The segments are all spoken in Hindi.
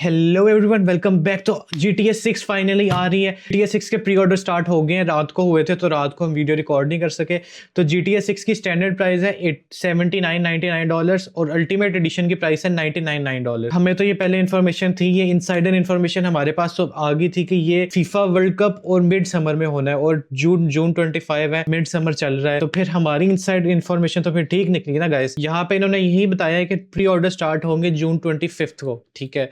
Hello everyone, welcome back. तो GTA 6 फाइनली आ रही है। GTA 6 के प्री ऑर्डर स्टार्ट हो गए हैं, रात को हुए थे तो रात को हम वीडियो रिकॉर्ड नहीं कर सके। तो GTA 6 की स्टैंडर्ड प्राइस है $79.99 और अल्टीमेट एडिशन की प्राइस है $99.99। हमें तो ये पहले इन्फॉर्मेशन थी, ये इनसाइडर इन्फॉर्मेशन हमारे पास तो आ गई थी कि ये फीफा वर्ल्ड कप और मिड समर में होना है और जून 25 है, मिड समर चल रहा है। तो फिर हमारी इनसाइड इन्फॉर्मेशन तो फिर ठीक निकली ना गाइस। यहाँ पे इन्होंने यही बताया है कि प्री ऑर्डर स्टार्ट होंगे जून 25 को, ठीक है।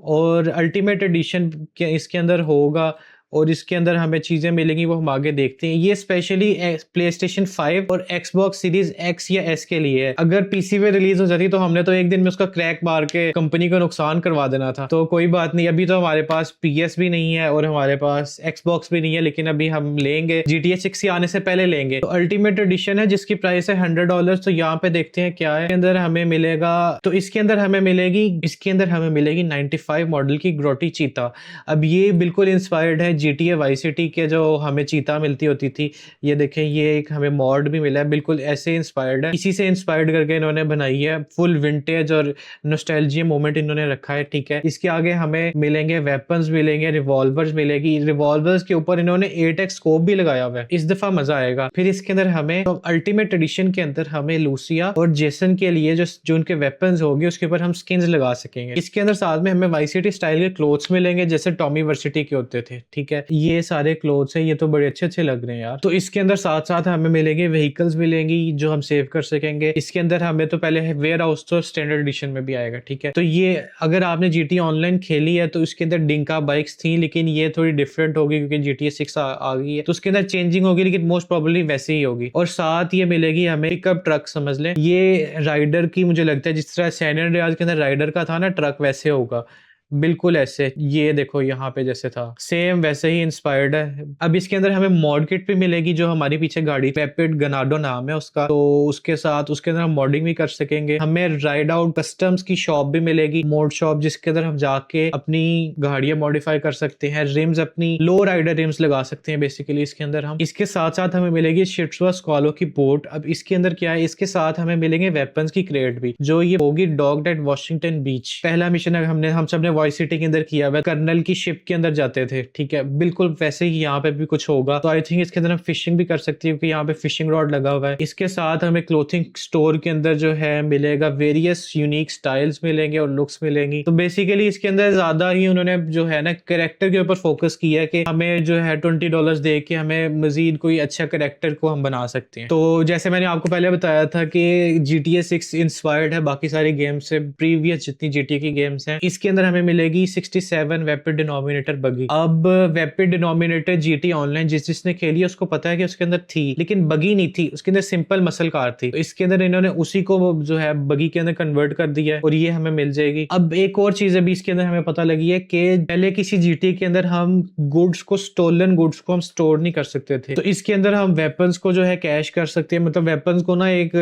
और अल्टीमेट एडिशन इसके अंदर होगा और इसके अंदर हमें चीज़ें मिलेंगी, वो हम आगे देखते हैं। ये स्पेशली PlayStation 5 और Xbox सीरीज X या S के लिए है। अगर पीसी पे रिलीज हो जाती तो हमने तो एक दिन में उसका क्रैक मार के कंपनी को नुकसान करवा देना था। तो कोई बात नहीं, अभी तो हमारे पास PS भी नहीं है और हमारे पास Xbox भी नहीं है, लेकिन अभी हम लेंगे, GTA 6 के आने से पहले लेंगे। तो अल्टीमेट एडिशन है जिसकी प्राइस है $100। तो यहाँ पे देखते हैं क्या है इसके अंदर हमें मिलेगा। तो इसके अंदर हमें मिलेगी 95 मॉडल की ग्रोटी चीता। अब ये बिल्कुल इंस्पायर्ड है GTA वाई सिटी के जो हमें चीता मिलती होती थी। ये देखें, ये एक हमें मॉड भी मिला है, बिल्कुल ऐसे इंस्पायर्ड है, इसी से इंस्पायर्ड करके इन्होंने बनाई है। फुल विंटेज और नॉस्टैल्जिया मोमेंट इन्होंने रखा है, ठीक है। इसके आगे हमें मिलेंगे वेपन्स, मिलेंगे रिवॉल्वर्स मिलेगी। रिवॉल्वर्स के ऊपर इन्होंने 8x स्कोप भी लगाया हुआ है, इस दफा मजा आएगा। फिर इसके अंदर हमें तो अल्टीमेट एडिशन के अंदर हमें लूसिया और जेसन के लिए जो उनके वेपन्स होंगे उसके ऊपर हम स्किन्स लगा सकेंगे। इसके अंदर साथ में हमें वाई सिटी स्टाइल के क्लोथ्स मिलेंगे जैसे टॉमी वर्सिटी के होते थे, ठीक है। ये सारे क्लोथ्स हैं, ये तो बड़े अच्छे अच्छे लग रहे हैं यार। तो इसके अंदर साथ साथ हमें मिलेंगे व्हीकल्स मिलेंगी जो हम सेव कर सकेंगे। इसके अंदर हमें तो पहले वेयर हाउस तो स्टैंडर्ड एडिशन में भी आएगा, ठीक है। तो ये अगर आपने GTA ऑनलाइन खेली है तो इसके अंदर डिंका बाइक्स थी, लेकिन ये थोड़ी डिफरेंट होगी क्योंकि GTA 6 आ गई है तो उसके अंदर चेंजिंग होगी, लेकिन मोस्ट प्रोबेबली वैसे ही होगी। और साथ ये मिलेगी हमें पिकअप ट्रक, समझ लें ये राइडर की, मुझे लगता है जिस तरह सैन एंड्रियास के अंदर राइडर का था ना ट्रक, वैसे होगा बिल्कुल ऐसे। ये देखो यहाँ पे जैसे था सेम वैसे ही इंस्पायर्ड है। अब इसके अंदर हमें मॉड किट भी मिलेगी जो हमारी पीछे गाड़ी रैपिड गनाडो नाम है उसका, तो उसके साथ उसके अंदर हम मॉडिंग भी कर सकेंगे। हमें राइड आउट कस्टम्स की शॉप भी मिलेगी, मोड शॉप, जिसके अंदर हम जाके अपनी गाड़ियां मॉडिफाई कर सकते हैं। रिम्स अपनी लो राइडर रिम्स लगा सकते हैं बेसिकली इसके अंदर हम। इसके साथ साथ हमें मिलेगी शिट्सवा स्क्वालो की बोट। अब इसके अंदर क्या है, इसके साथ हमें मिलेंगे वेपन्स की क्रेट भी, जो ये होगी डॉग्ड एट वॉशिंगटन बीच। पहला मिशन हम सबने वाइस सिटी के अंदर किया हुआ, कर्नल की शिप के अंदर जाते थे, ठीक है। बिल्कुल वैसे ही यहाँ पे भी कुछ होगा। तो आई थिंक इसके अंदर हम फिशिंग भी कर सकते हैं क्योंकि यहाँ पे फिशिंग रॉड लगा हुआ है। इसके साथ हमें क्लोथिंग स्टोर के अंदर जो है मिलेगा वेरियस यूनिक स्टाइल्स मिलेंगे और लुक्स मिलेंगी। तो बेसिकली इसके अंदर ज्यादा ही उन्होंने जो है ना कैरेक्टर के ऊपर फोकस किया है कि हमें जो है $20 दे के हमें मजीद कोई अच्छा कैरेक्टर को हम बना सकते हैं। तो जैसे मैंने आपको पहले बताया था कि GTA 6 इंस्पायर्ड है बाकी सारी गेम से, प्रीवियस जितनी GTA की गेम्स हैं। इसके अंदर हमें मिलेगी 67 वेपिड डिनोमिनेटर बगी। अब वेपिड डिनोमिनेटर GTA ऑनलाइन जिसने खेली है उसको पता है कि उसके अंदर थी, लेकिन बगी नहीं थी, उसके अंदर सिंपल मसल कार थी। तो इसके अंदर इन्होंने उसी को जो है बगी के अंदर कन्वर्ट कर दिया है और ये हमें मिल जाएगी। अब एक और चीज अभी इसके अंदर हमें पता लगी है कि पहले किसी GTA के अंदर हम गुड्स को, स्टोलन गुड्स को हम स्टोर नहीं कर सकते थे। तो इसके अंदर हम वेपन्स को जो है कैश कर सकते हैं, मतलब वेपन्स को ना एक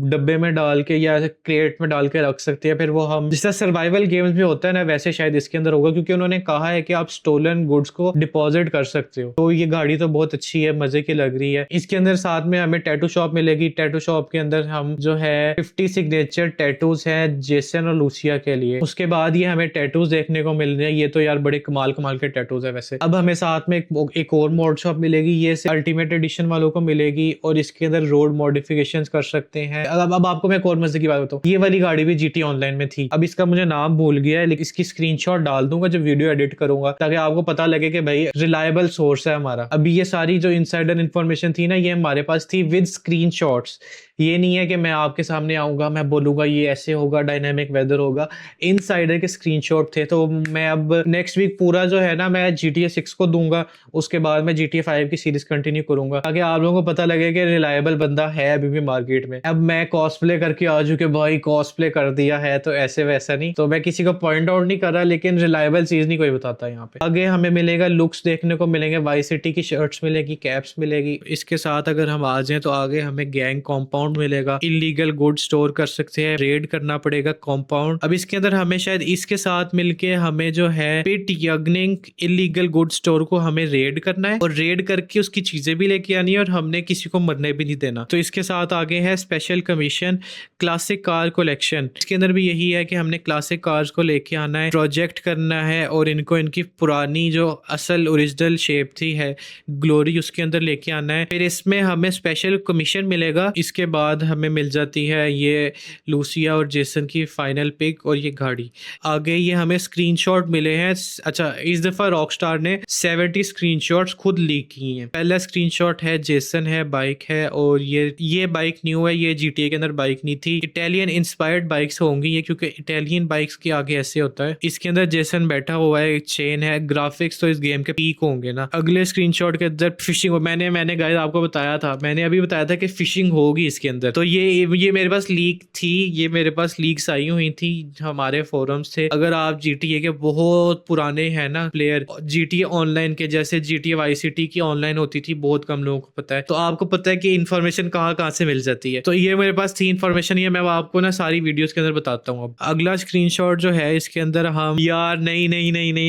डब्बे में डाल के या क्रेट में डाल के रख सकते हैं। फिर वो हम जिस तरह सर्वाइवल गेम्स में होता है ना, वैसे शायद इसके अंदर होगा क्योंकि उन्होंने कहा है कि आप स्टोलन गुड्स को डिपॉजिट कर सकते हो। तो ये गाड़ी तो बहुत अच्छी है, मजे की लग रही है। इसके अंदर साथ में हमें टैटू शॉप मिलेगी। टैटू शॉप के अंदर हम जो है 50 सिग्नेचर टैटूज है जेसन और लूसिया के लिए। उसके बाद ये हमें टैटूज देखने को मिल रहे हैं, ये तो यार बड़े कमाल कमाल के टैटूज है वैसे। अब हमें साथ में एक और मोड शॉप मिलेगी, ये अल्टीमेट एडिशन वालों को मिलेगी और इसके अंदर रोड मॉडिफिकेशंस कर सकते हैं। अब आपको मैं एक और मजे की बात बताऊं, ये वाली गाड़ी भी GTA ऑनलाइन में थी, अब इसका मुझे नाम भूल गया है, लेकिन इसकी स्क्रीनशॉट डाल दूंगा जब वीडियो एडिट करूंगा ताकि आपको पता लगे कि भाई रिलायबल सोर्स है हमारा। अभी ये सारी जो इनसाइडर इन्फॉर्मेशन थी ना, ये हमारे पास थी विद स्क्रीनशॉट्स। ये नहीं है कि मैं आपके सामने आऊंगा, मैं बोलूंगा ये ऐसे होगा, डायनामिक वेदर होगा। इनसाइडर के स्क्रीनशॉट थे। तो मैं अब नेक्स्ट वीक पूरा जो है ना मैं GTA 6 को दूंगा, उसके बाद मैं GTA 5 की सीरीज कंटिन्यू करूंगा ताकि आप लोगों को पता लगे कि रिलायबल बंदा है अभी भी मार्केट में। अब मैं कॉस्प्ले करके आ चुके भाई, कॉस्प्ले कर दिया है तो ऐसे वैसा नहीं, तो मैं किसी को पॉइंट आउट नहीं कर रहा, लेकिन रिलायबल चीज नहीं कोई बताता यहाँ पे। आगे हमें मिलेगा लुक्स देखने को मिलेंगे, वाई सिटी की शर्ट्स मिलेगी, कैप्स मिलेगी। इसके साथ अगर हम आ जाएं तो आगे हमें गैंग कॉम्पाउंड कंपाउंड मिलेगा, इलीगल गुड स्टोर कर सकते हैं, रेड करना पड़ेगा कंपाउंड। अब इसके अंदर हमें शायद इसके साथ मिलके हमें जो है पिट यगनिंग इलीगल गुड स्टोर को हमें रेड करना है और रेड करके उसकी चीजें भी लेके आनी है और हमने किसी को मरने भी नहीं देना। तो इसके साथ आगे है special commission classic car collection. इसके अंदर भी यही है कि हमने क्लासिक कार्स को लेके आना है, प्रोजेक्ट करना है और इनको इनकी पुरानी जो असल ओरिजिनल शेप थी है ग्लोरी उसके अंदर लेके आना है। फिर इसमें हमें स्पेशल कमीशन मिलेगा। इसके बाद हमें मिल जाती है ये लूसिया और जेसन की फाइनल पिक और ये गाड़ी। आगे ये हमें स्क्रीनशॉट मिले हैं। अच्छा, इस दफा रॉकस्टार ने 70 स्क्रीनशॉट्स खुद लीक किए हैं। पहला स्क्रीनशॉट है जेसन है, बाइक है और ये बाइक न्यू है, ये जीटीए के अंदर बाइक नहीं थी। इटालियन इंस्पायर्ड बाइक्स होंगी ये, क्योंकि इटालियन बाइक्स के आगे ऐसे होता है। इसके अंदर जेसन बैठा हुआ है, चेन है, ग्राफिक्स तो इस गेम के पीक होंगे ना। अगले स्क्रीनशॉट के अंदर फिशिंग, मैंने गाइस आपको बताया था, मैंने अभी बताया था कि फिशिंग होगी इसके अंदर। तो ये मेरे पास लीक थी, ये मेरे पास लीक्स आई हुई थी, हमारे फोरम्स थे। अगर आप जीटीए के बहुत पुराने हैं ना प्लेयर, जीटीए ऑनलाइन के, जैसे जीटीए वाई सिटी की ऑनलाइन होती थी, बहुत कम लोगों को पता है, तो आपको पता है कि इन्फॉर्मेशन कहाँ से मिल जाती है। तो ये मेरे पास थी इन्फॉर्मेशन, ये मैं आपको ना सारी वीडियोस के अंदर बताता हूँ। अब अगला स्क्रीनशॉट जो है इसके अंदर हम यार नहीं,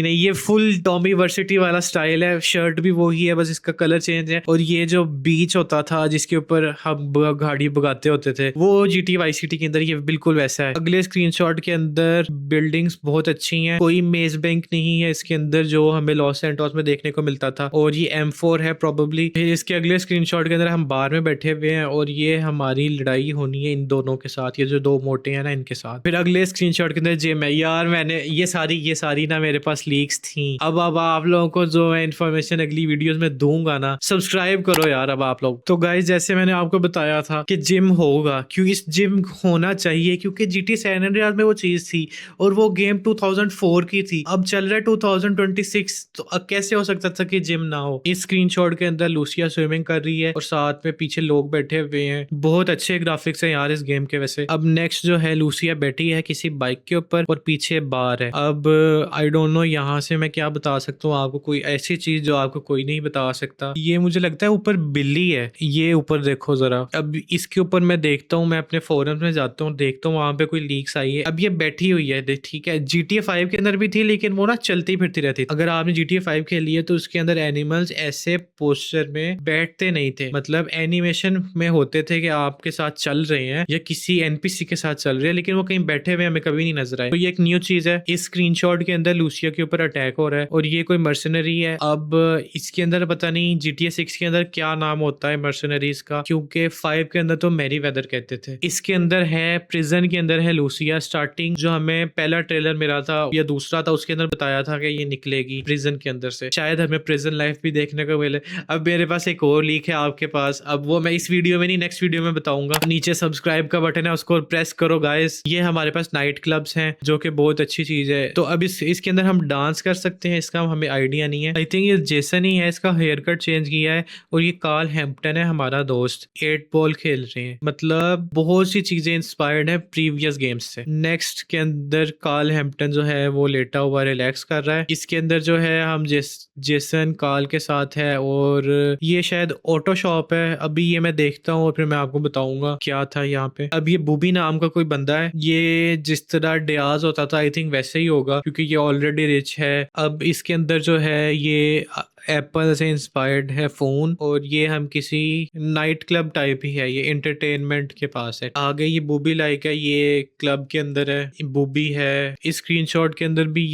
ये फुल टॉमी वर्सिटी वाला स्टाइल है, शर्ट भी वही है, बस इसका कलर चेंज है। और ये जो बीच होता था जिसके ऊपर हम गाड़ी भगाते होते थे, वो जीटी वाई सिटी के अंदर ये बिल्कुल वैसा है। अगले स्क्रीनशॉट के अंदर बिल्डिंग्स बहुत अच्छी हैं, कोई मेज बैंक नहीं है इसके अंदर जो हमें लॉस एंटोस में देखने को मिलता था, और ये M4 है प्रोबेबली। फिर इसके अगले स्क्रीनशॉट के अंदर हम बार में बैठे हुए हैं और ये हमारी लड़ाई होनी है इन दोनों के साथ, ये जो दो मोटे हैं ना इनके साथ। फिर अगले स्क्रीनशॉट के अंदर जिम है। यार मैंने ये सारी ना मेरे पास लीक्स थी। अब आप लोगों को जो मैं इन्फॉर्मेशन अगली वीडियोस में दूंगा ना, सब्सक्राइब करो यार अब आप लोग। तो गाइस जैसे मैंने आपको बताया था कि जिम होगा, क्यों इस जिम होना चाहिए, क्योंकि जीटी सैन एंड्रियास में वो चीज थी और वो गेम 2004 की थी, अब चल रहा है 2026, तो अब कैसे हो सकता था कि जिम ना हो। इस स्क्रीनशॉट के अंदर लूसिया स्विमिंग कर रही है और साथ में पीछे लोग बैठे हुए हैं। बहुत अच्छे ग्राफिक्स हैं यार इस गेम के। वैसे अब नेक्स्ट जो है लूसिया बैठी है किसी बाइक के ऊपर और पीछे बार है। अब आई डोंट नो यहाँ से मैं क्या बता सकता हूँ आपको, कोई ऐसी चीज जो आपको कोई नहीं बता सकता। ये मुझे लगता है ऊपर बिल्ली है, ये ऊपर देखो जरा। अब इसके ऊपर मैं देखता हूँ, मैं अपने फोरम में जाता हूँ, देखता हूँ वहां पे कोई लीक्स आई है। अब ये बैठी हुई है, ठीक है, GTA 5 के अंदर भी थी लेकिन वो ना चलती फिरती रहती थी। अगर आपने GTA 5 खेली है तो उसके अंदर एनिमल्स ऐसे पोस्चर में बैठते नहीं थे, मतलब एनिमेशन में होते थे कि आपके साथ चल रहे हैं या किसी एनपीसी के साथ चल रहे हैं, लेकिन वो कहीं बैठे हुए हमें कभी नहीं नजर आए। तो ये एक न्यू चीज है। इस स्क्रीनशॉट के अंदर लूसिया के ऊपर अटैक हो रहा है और ये कोई मर्सनरी है। अब इसके अंदर पता नहीं GTA 6 के अंदर क्या नाम होता है मर्सनरीज का, क्योंकि 5 के अंदर तो मैरी वेदर कहते थे। इसके अंदर है प्रिजन के अंदर है लूसिया। स्टार्टिंग जो हमें पहला ट्रेलर मिला था या दूसरा था उसके अंदर बताया था कि ये निकलेगी प्रिजन के अंदर से, शायद हमें प्रिजन लाइफ भी देखने को मिले। अब मेरे पास एक और लीक है आपके पास, अब वो मैं इस वीडियो में नहीं नेक्स्ट वीडियो में बताऊंगा। नीचे सब्सक्राइब का बटन है उसको प्रेस करो गाइस। ये हमारे पास नाइट क्लब्स हैं जो कि बहुत अच्छी चीज है। तो अब इसके अंदर हम डांस कर सकते हैं, इसका हमें आइडिया नहीं है। आई थिंक ये जेसन ही है, इसका हेयर कट चेंज किया है। और ये कार्ल हैम्पटन है हमारा दोस्त, 8 बॉल खेल रहे हैं। मतलब बहुत सी चीजें इंस्पायर्ड है प्रीवियस गेम्स से। नेक्स्ट के अंदर कार्ल हैम्पटन जो है वो लेटा हुआ रिलैक्स कर रहा है। इसके अंदर जो है हम जेसन कार्ल के साथ है और ये शायद ऑटो शॉप है। अभी ये मैं देखता हूँ और फिर मैं आपको बताऊंगा क्या था यहाँ पे। अब ये बूबी नाम का कोई बंदा है, ये जिस तरह डियाज होता था आई थिंक वैसे ही होगा क्योंकि ये ऑलरेडी रिच है। अब इसके अंदर जो है ये एप्पल से इंस्पायर्ड है फोन और ये हम किसी नाइट क्लब टाइप ही है, ये एंटरटेनमेंट के पास है। आगे ये बूबी लाइक है, ये क्लब के अंदर है, बूबी है। इस स्क्रीनशॉट के अंदर भी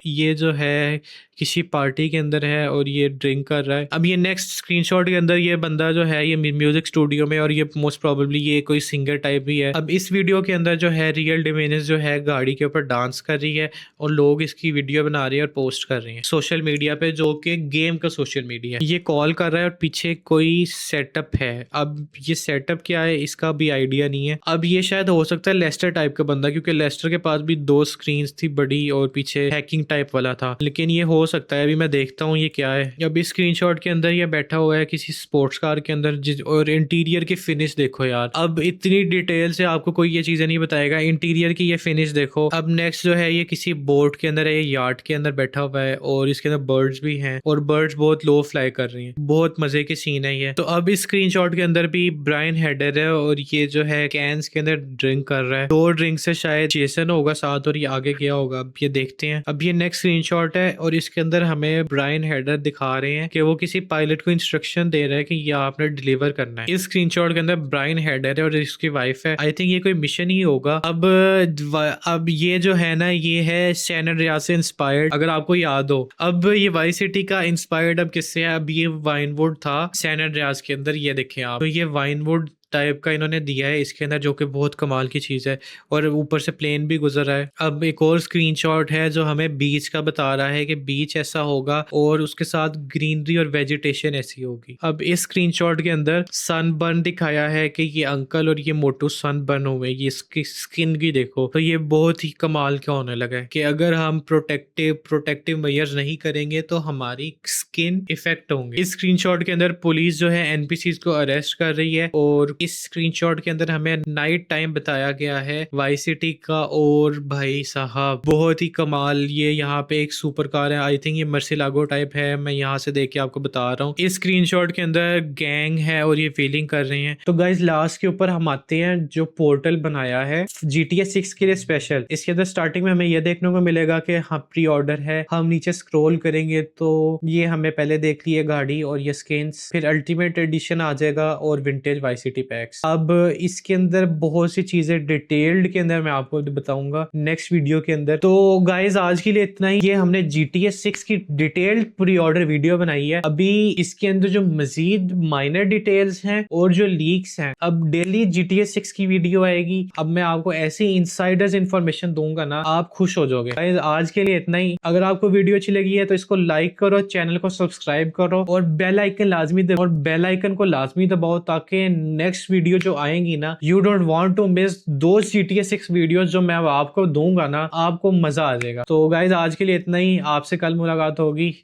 ये जो है किसी पार्टी के अंदर है और ये ड्रिंक कर रहा है। अब ये नेक्स्ट स्क्रीनशॉट के अंदर ये बंदा जो है ये म्यूजिक स्टूडियो में और ये मोस्ट प्रोबेबली ये कोई सिंगर टाइप भी है। अब इस वीडियो के अंदर जो है रियल डिमेनिस जो है गाड़ी के ऊपर डांस कर रही है और लोग इसकी वीडियो बना रहे हैं और पोस्ट कर रहे हैं सोशल मीडिया पे, जो कि गेम का सोशल मीडिया है। ये कॉल कर रहा है और पीछे कोई सेटअप है। अब ये सेटअप क्या है इसका भी आइडिया नहीं है। अब ये शायद हो सकता है लेस्टर टाइप का बंदा, क्योंकि लेस्टर के पास भी 2 स्क्रीन थी बड़ी और पीछे हैकिंग टाइप वाला था, लेकिन ये हो हो सकता है, अभी मैं देखता हूँ ये क्या है। अभी स्क्रीनशॉट के अंदर ये बैठा हुआ है किसी स्पोर्ट्स कार के अंदर, और इंटीरियर की फिनिश देखो यार, अब इतनी डिटेल से आपको कोई ये चीजें नहीं बताएगा। इंटीरियर की ये फिनिश देखो। अब नेक्स्ट जो है ये किसी बोट के अंदर है, ये यार्ड के अंदर बैठा हुआ है और इसके अंदर बर्ड्स भी हैं और बर्ड्स बहुत लो फ्लाई कर रही हैं। बहुत मजे की सीन है ये। तो अब इस स्क्रीनशॉट के अंदर भी ब्रायन हेडर है और ये जो है कैंस के अंदर ड्रिंक कर रहा है। 2 ड्रिंक से शायद जेसन होगा साथ और ये आगे गया होगा। अब ये देखते हैं। अब ये नेक्स्ट स्क्रीनशॉट है और इसके अंदर हमें ब्रायन हेडर दिखा रहे हैं कि वो किसी पायलट को इंस्ट्रक्शन दे रहा है कि ये आपने डिलीवर करना है। इस स्क्रीनशॉट के अंदर ब्रायन हेडर है और इसकी वाइफ है। आई थिंक ये कोई मिशन ही होगा। अब ये जो है ना, ये है सैन एंड्रियास से इंस्पायर्ड, अगर आपको याद हो। अब ये वाइस सिटी का इंस्पायर्ड अब किससे है? अब ये वाइनवुड था सैन एंड्रियास के अंदर, ये देखें आप। तो ये वाइनवुड टाइप का इन्होंने दिया है इसके अंदर, जो कि बहुत कमाल की चीज़ है और ऊपर से प्लेन भी गुजर रहा है। अब एक और स्क्रीनशॉट है जो हमें बीच का बता रहा है कि बीच ऐसा होगा और उसके साथ ग्रीनरी और वेजिटेशन ऐसी होगी। अब इस स्क्रीनशॉट के अंदर सनबर्न दिखाया है कि ये अंकल और ये मोटू सनबर्न हुए, ये इसकी स्किन भी देखो। तो ये बहुत ही कमाल का होने लगा है कि अगर हम प्रोटेक्टिव मेजर्स नहीं करेंगे तो हमारी स्किन इफेक्ट होंगे। इस स्क्रीनशॉट के अंदर पुलिस जो है एनपीसीज को अरेस्ट कर रही है और इस स्क्रीनशॉट के अंदर हमें नाइट टाइम बताया गया है वाई सिटी का। और भाई साहब बहुत ही कमाल, ये यहाँ पे एक सुपर कार है। आई थिंक ये मर्सिलागो टाइप है, मैं यहाँ से देख के आपको बता रहा हूँ। इस स्क्रीनशॉट के अंदर गैंग है और ये फीलिंग कर रहे हैं। तो गाइज लास्ट के ऊपर हम आते हैं जो पोर्टल बनाया है GTA 6 के लिए स्पेशल। इसके अंदर स्टार्टिंग में हमें यह देखने को मिलेगा कि हाँ प्री ऑर्डर है। हम नीचे स्क्रॉल करेंगे तो ये हमें पहले देख लिए गाड़ी और ये स्किन्स, फिर अल्टीमेट एडिशन आ जाएगा और विंटेज वाई सिटी पैक्स। अब इसके अंदर बहुत सी चीजें डिटेल्ड के अंदर मैं आपको बताऊंगा नेक्स्ट वीडियो के अंदर। तो गाइज आज के लिए इतना ही। ये हमने GTA 6 की डिटेल्ड प्री ऑर्डर वीडियो बनाई है। अभी इसके अंदर जो मजीद माइनर डिटेल्स हैं और जो लीक्स हैं, अब डेली GTA 6 की वीडियो आएगी। अब मैं आपको ऐसी इनसाइडर्स इंफॉर्मेशन दूंगा ना, आप खुश हो जाओगे। गाइज आज के लिए इतना ही। अगर आपको वीडियो अच्छी लगी है तो इसको लाइक करो, चैनल को सब्सक्राइब करो और बेल आइकन लाजमी दबाओ, और बेल आइकन को लाजमी दबाओ ताकि नेक्स्ट वीडियो जो आएंगी ना, you don't want to miss दो GTA 6 वीडियोस जो मैं आपको दूंगा ना, आपको मजा आ जाएगा। तो गाइज आज के लिए इतना ही। आपसे कल मुलाकात होगी।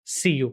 सी यू।